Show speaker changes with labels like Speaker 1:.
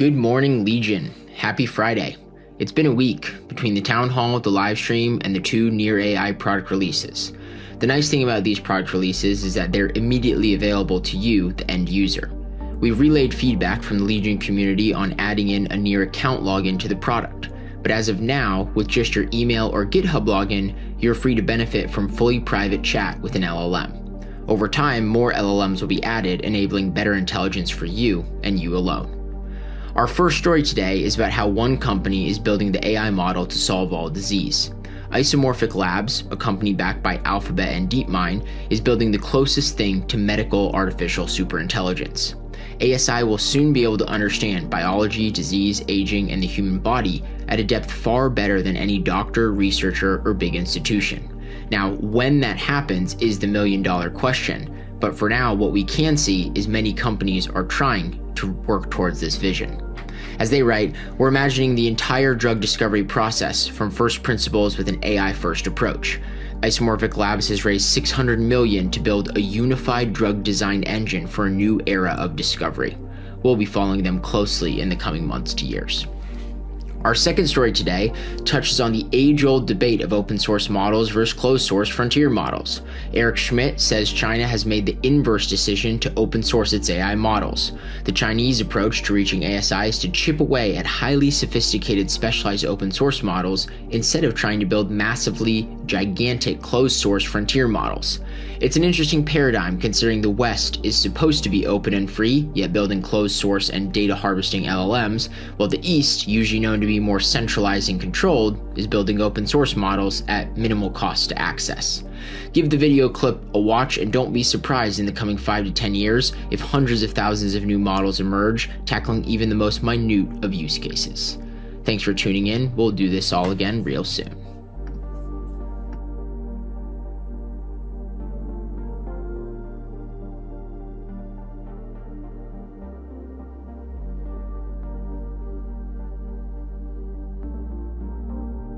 Speaker 1: Good morning, Legion. Happy Friday. It's been a week between the town hall, the live stream, and the two near AI product releases. The nice thing about these product releases is that they're immediately available to you, the end user. We've relayed feedback from the Legion community on adding in a near account login to the product. But as of now, with just your email or GitHub login, you're free to benefit from fully private chat with an LLM. Over time, more LLMs will be added, enabling better intelligence for you and you alone. Our first story today is about how one company is building the AI model to solve all disease. Isomorphic Labs, a company backed by Alphabet and DeepMind, is building the closest thing to medical artificial superintelligence. ASI will soon be able to understand biology, disease, aging, and the human body at a depth far better than any doctor, researcher, or big institution. Now, when that happens is the million-dollar question, but for now, what we can see is many companies are trying to work towards this vision. As they write, we're imagining the entire drug discovery process from first principles with an AI-first approach. Isomorphic Labs has raised $600 million to build a unified drug design engine for a new era of discovery. We'll be following them closely in the coming months to years. Our second story today touches on the age-old debate of open source models versus closed source frontier models. Eric Schmidt says China has made the inverse decision to open source its AI models. The Chinese approach to reaching ASI is to chip away at highly sophisticated specialized open source models instead of trying to build massively gigantic closed source frontier models. It's an interesting paradigm considering the West is supposed to be open and free, yet building closed source and data harvesting LLMs, while the East, usually known to be more centralized and controlled, is building open source models at minimal cost to access. Give the video clip a watch and don't be surprised in the coming 5 to 10 years if hundreds of thousands of new models emerge, tackling even the most minute of use cases. Thanks for tuning in. We'll do this all again real soon.